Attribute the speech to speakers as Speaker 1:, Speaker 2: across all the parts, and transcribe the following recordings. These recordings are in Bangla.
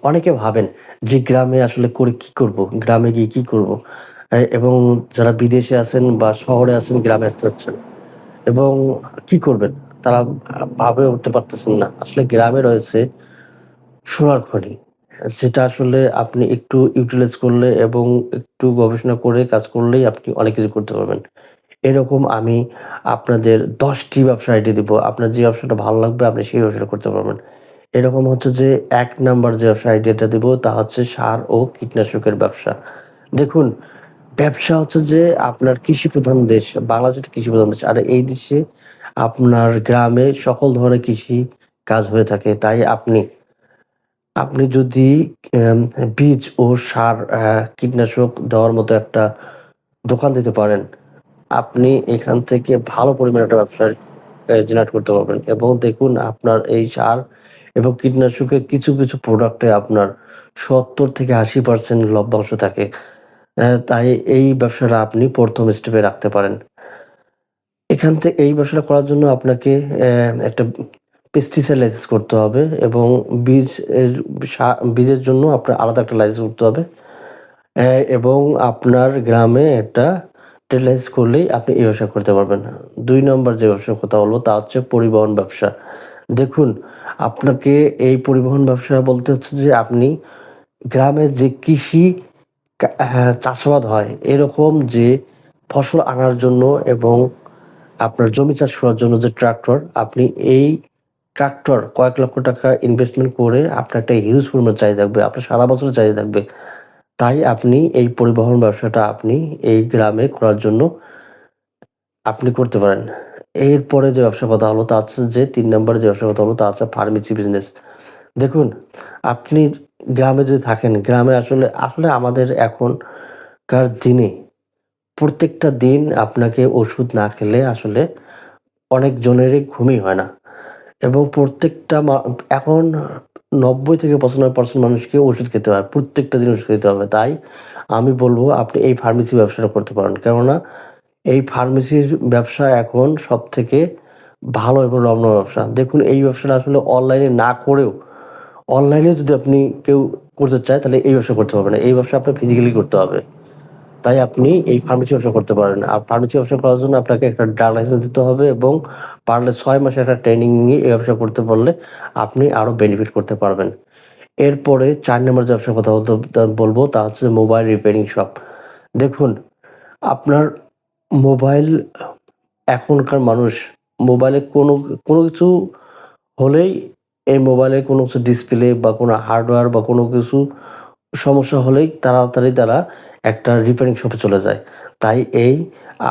Speaker 1: অনেকে ভাবেন যে গ্রামে আসলে করে কি করব? গ্রামে গিয়ে কি করব? এবং যারা বিদেশে আছেন বা শহরে আছেন গ্রামে আসতে চাচ্ছেন এবং কি করবেন? তারা ভাবে উঠতে পারতেছেন না। আসলে গ্রামে রয়েছে সোনার খনি। যেটা আসলে আপনি একটু ইউটিলাইজ করলে এবং একটু গবেষণা করে কাজ করলেই আপনি অনেক কিছু করতে পারবেন। এরকম আমি আপনাদের ১০ টি ব্যবসার আইডিয়া দিব। আপনার যে ব্যবসাটা ভালো লাগবে আপনি সেই ব্যবসাটা করতে পারবেন। এরকম হচ্ছে যে ১ নাম্বার যে ব্যবসার আইডিয়াটা দিব তা হচ্ছে সার ও কীটনাশকের ব্যবসা। দেখুন, ব্যবসা হচ্ছে যে আপনার কৃষিপ্রধান দেশ। বাংলাদেশ একটা কৃষিপ্রধান দেশ। আর এই দেশে আপনার গ্রামে সকল ধরনের কৃষি কাজ হয়ে থাকে। তাই আপনি আপনি যদি এম বীজ ও সার কীটনাশক দেওয়ার মতো একটা দোকান দিতে পারেন, আপনি এখান থেকে ভালো পরিমাণে একটা ব্যবসা জেনারেট করতে পারবেন এবং দেখুন আপনার এই সার এবং কীটনাশকের কিছু প্রোডাক্টে আপনার ৭০-৮০% লভ্যাংশ থাকে। তাই এই ব্যবসাটা আপনি ১ম স্টেপে রাখতে পারেন। এই ব্যবসাটা করার জন্য আপনাকে একটা পেস্টিসাইড লাইসেন্স করতে হবে এবং বীজ এর সা বীজের জন্য আপনার আলাদা একটা লাইসেন্স করতে হবে। এবং আপনার গ্রামে একটা ট্রেড লাইসেন্স করলেই আপনি এই ব্যবসা করতে পারবেন। ২ নম্বর যে ব্যবসার কথা বলব তা হচ্ছে পরিবহন ব্যবসা। দেখুন, আপনাকে এই পরিবহন ব্যবসা বলতে হচ্ছে যে আপনি গ্রামে যে কৃষি চাষাবাদ হয় এরকম যে ফসল আনার জন্য এবং আপনার জমি চাষ করার জন্য যে ট্রাক্টর, আপনি এই ট্রাক্টর কয়েক লক্ষ টাকা ইনভেস্টমেন্ট করে আপনার একটা হিউজ পরিমাণ চাহিদা থাকবে। আপনার সারা বছর চাহিদা থাকবে। তাই আপনি এই পরিবহন ব্যবসাটা আপনি এই গ্রামে করার জন্য আপনি করতে পারেন। এরপরে যে ব্যবসার কথা হলো তা হচ্ছে যে ৩ নম্বরে যে ব্যবসার কথা হলো তা হচ্ছে ফার্মেসি বিজনেস। দেখুন, আপনি গ্রামে যদি থাকেন, গ্রামে আসলে আমাদের এখনকার দিনে প্রত্যেকটা দিন আপনাকে ওষুধ না খেলে আসলে অনেক জনেরই ঘুমই হয় না। এবং প্রত্যেকটা এখন ৯০-৯৫% মানুষকে ওষুধ খেতে হয়। প্রত্যেকটা দিন ওষুধ খেতে হবে। তাই আমি বলব আপনি এই ফার্মেসি ব্যবসাটা করতে পারেন। কেননা এই ফার্মেসির ব্যবসা এখন সবথেকে ভালো এবং রমরমা ব্যবসা। দেখুন এই ব্যবসাটা আসলে অনলাইনে না করেও অনলাইনে যদি আপনি কেউ করতে চায় তাহলে এই ব্যবসা করতে পারবে না। এই ব্যবসা আপনার ফিজিক্যালি করতে হবে। তাই আপনি এই ফার্মেসি ব্যবসা করতে পারেন। আর ফার্মেসি ব্যবসা করার জন্য আপনাকে একটা ড্রাগ লাইসেন্স দিতে হবে এবং পারলে ৬ মাসের একটা ট্রেনিং নিয়ে এই ব্যবসা করতে পারলে আপনি আরো বেনিফিট করতে পারবেন। এরপরে ৪ নম্বর যে ব্যবসার কথা বলব তা হচ্ছে মোবাইল রিপেয়ারিং শপ। দেখুন, আপনার মোবাইল এখনকার মানুষ মোবাইলে কোনো কিছু হলেই এই মোবাইলে কোনো কিছু ডিসপ্লে বা কোনো হার্ডওয়্যার বা কোনো কিছু সমস্যা হলেই তাড়াতাড়ি তারা একটা রিপেয়ারিং শপে চলে যায়। তাই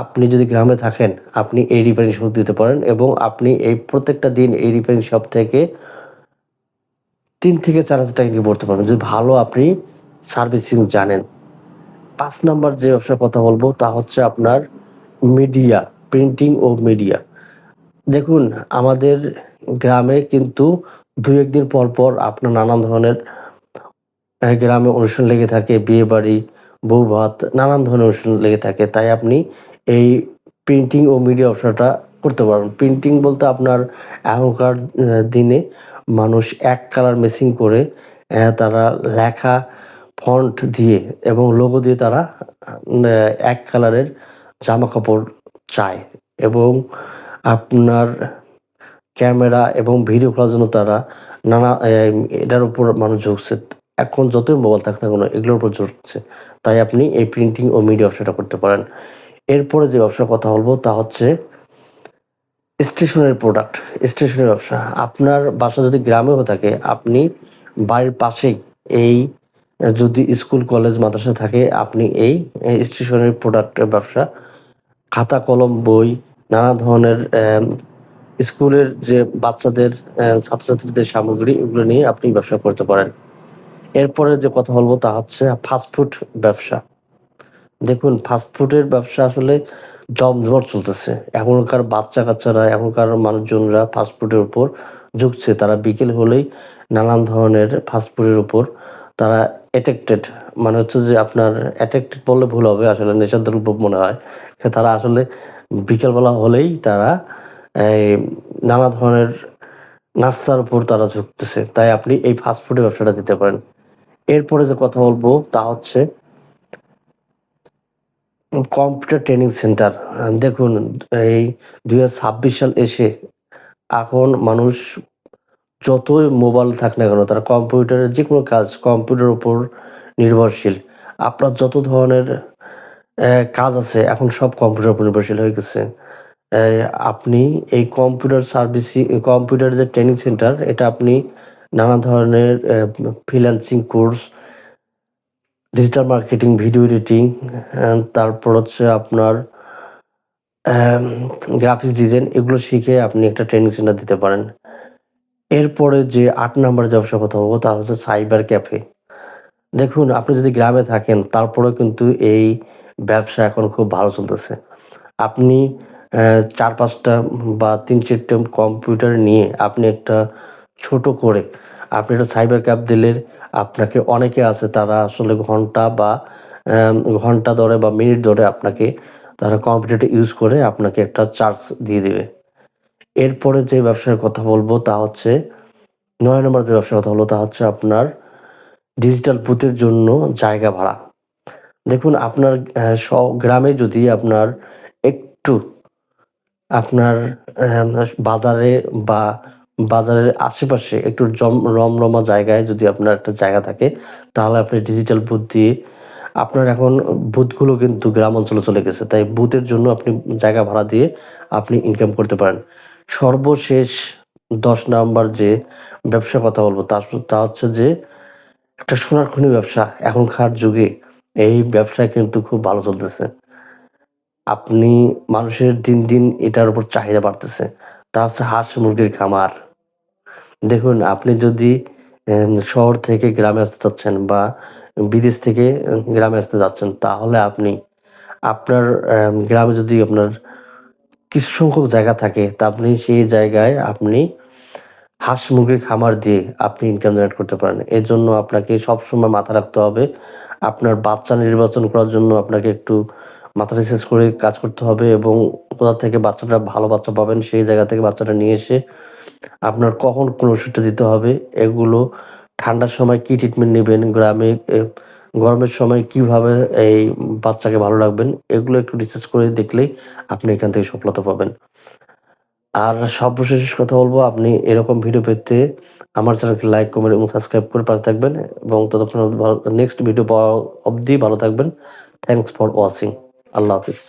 Speaker 1: আপনি যদি গ্রামে থাকেন, আপনি এই রিপেয়ারিং শপ দিতে পারেন এবং আপনি এই প্রত্যেকটা দিন এই রিপেয়ারিং শপ থেকে ৩ থেকে ৳৪,০০০ ইনকাম করতে পারবেন। যদি ভালো আপনি সার্ভিসিং জানেন। ৫ নাম্বার যে ব্যবসার কথা বলব তা হচ্ছে আপনার মিডিয়া, প্রিন্টিং ও মিডিয়া। দেখুন আমাদের গ্রামে কিন্তু ২-১ দিন পর আপনার নানান ধরনের গ্রামে অনুষ্ঠান লেগে থাকে, বিয়েবাড়ি, বৌভাত নানান ধরনের অনুষ্ঠান লেগে থাকে। তাই আপনি এই প্রিন্টিং ও মিডিয়া ব্যবসাটা করতে পারবেন। প্রিন্টিং বলতে আপনার এখনকার দিনে মানুষ এক কালার মেশিং করে তারা লেখা ফন্ট দিয়ে এবং লোগো দিয়ে তারা এক কালারের জামাকাপড় চায় এবং আপনার ক্যামেরা এবং ভিডিও করার জন্য তারা নানা এটার উপর মানুষ ঝুঁকছে। এখন যতই মোবাইল থাক না কেন এগুলোর উপর ঝুঁকছে। তাই আপনি এই প্রিন্টিং ও মিডিয়া ব্যবসাটা করতে পারেন। এরপরে যে ব্যবসার কথা বলবো তা হচ্ছে স্টেশনারি প্রোডাক্ট, স্টেশনারি ব্যবসা। আপনার বাসা যদি গ্রামেও থাকে আপনি বাড়ির পাশেই এই যদি স্কুল, কলেজ, মাদ্রাসা থাকে আপনি এই স্টেশনারি প্রোডাক্টের ব্যবসা খাতা, কলম, বই নানা ধরনের স্কুলের যে বাচ্চাদের ছাত্রছাত্রীদের সামগ্রী এগুলো নিয়ে আপনি ব্যবসা করতে পারেন। এরপরে যে কথা বলব তা হচ্ছে ফাস্টফুড ব্যবসা। দেখুন ফাস্টফুডের ব্যবসা আসলে জমজমাট চলতেছে। এখনকার বাচ্চা-কাচ্চারা, এখনকার মানুষজনরা ফাস্টফুডের উপর ঝুঁকছে। তারা বিকেল হলেই নানান ধরনের ফাস্টফুডের উপর তারা অ্যাডিক্টেড। মানে হচ্ছে যে আপনার অ্যাডিক্টেড বললে ভুল হবে। আসলে নেশার দ্রব্য মনে হয়। তারা আসলে বিকেলবেলা হলেই তারা এই নানা ধরনের নাস্তার উপর তারা ঝুঁকতেছে। তাই আপনি এই ফাস্টফুডের ব্যবসাটা দিতে পারেন। এরপরে যে কথা বলবো তা হচ্ছে কম্পিউটার ট্রেনিং সেন্টার। দেখুন, এই 2026 সাল এসে এখন মানুষ যতই মোবাইল থাক না কেন তারা কম্পিউটারের যেকোনো কাজ কম্পিউটারের উপর নির্ভরশীল। আপনার যত ধরনের কাজ আছে এখন সব কম্পিউটারের উপর নির্ভরশীল হয়ে গেছে। আপনি এই কম্পিউটার যে ট্রেনিং সেন্টার এটা আপনি নানা ধরনের freelancing course, digital marketing, video editing, তারপর হচ্ছে আপনার গ্রাফিক্স ডিজাইন এগুলো শিখে আপনি একটা ট্রেনিং সেন্টার দিতে পারেন। এরপরে যে ৮ নাম্বার যে ব্যবসার কথা বলবো তা হচ্ছে সাইবার ক্যাফে। দেখুন, আপনি যদি গ্রামে থাকেন তারপরেও কিন্তু এই ব্যবসা এখন খুব ভালো চলতেছে। আপনি ৪-৫ টা বা ৩-৪ টা কম্পিউটার নিয়ে আপনি একটা ছোট করে আপনি একটা সাইবার ক্যাফ দিলে আপনাকে অনেকে আছে তারা আসলে ঘন্টা ধরে বা মিনিট ধরে আপনাকে তারা কম্পিউটারটা ইউজ করে আপনাকে একটা চার্জ দিয়ে দিবে। এরপরে যে ব্যবসার কথা বলবো তা হচ্ছে ৯ নম্বর যে ব্যবসার কথা বলবো তা হচ্ছে আপনার ডিজিটাল বুথের জন্য জায়গা ভাড়া। দেখুন, আপনার গ্রামে যদি আপনার একটু আপনার বাজারে বা বাজারের আশেপাশে একটু রমরমা জায়গায় যদি আপনার একটা জায়গা থাকে, তাহলে আপনি ডিজিটাল বুথ দিয়ে আপনার এখন বুথগুলো কিন্তু গ্রাম অঞ্চলে চলে গেছে। তাই বুথের জন্য আপনি জায়গা ভাড়া দিয়ে আপনি ইনকাম করতে পারেন। সর্বশেষ ১০ নাম্বার যে ব্যবসার কথা বলবো তা হচ্ছে যে একটা সোনার খনি ব্যবসা। এখনকার যুগে এই ব্যবসা কিন্তু খুব ভালো চলতেছে। আপনি মানুষের দিন, দিন এটার উপর চাহিদা বাড়তেছে। তা হচ্ছে হাঁস-মুরগির খামার। দেখুন, আপনি যদি শহর থেকে গ্রামে আসতে চাচ্ছেন বা বিদেশ থেকে গ্রামে আসতে যাচ্ছেন, তাহলে আপনি আপনার গ্রামে যদি আপনার কিছু সংখ্যক জায়গা থাকে, তা আপনি সেই জায়গায় আপনি হাঁস-মুরগির খামার দিয়ে আপনি ইনকাম জেনারেট করতে পারেন। এজন্য আপনাকে সবসময় মাথায় রাখতে হবে, আপনার বাচ্চা নির্বাচন করার জন্য আপনাকে একটু মাথা রিসার্চ করে কাজ করতে হবে এবং কোথা থেকে বাচ্চাটা ভালো বাচ্চা পাবেন, সেই জায়গা থেকে বাচ্চাটা নিয়ে এসে আপনার কখন কোন ওষুধটা দিতে হবে, এগুলো ঠান্ডার সময় কি ট্রিটমেন্ট নিবেন, গরমের সময় কিভাবে এই বাচ্চাকে ভালো রাখবেন, এগুলো একটু রিসার্চ করে দেখলেই আপনি এখান থেকে সফলতা পাবেন। আর সর্বশেষ কথা বলবো, আপনি এরকম ভিডিও পেতে আমার চ্যানেলকে লাইক, কমেন্ট এবং সাবস্ক্রাইব করে পাশে থাকবেন এবং ততক্ষণ নেক্সট ভিডিও পাওয়া অবধি ভালো থাকবেন। Thanks for watching. Allah Hafiz.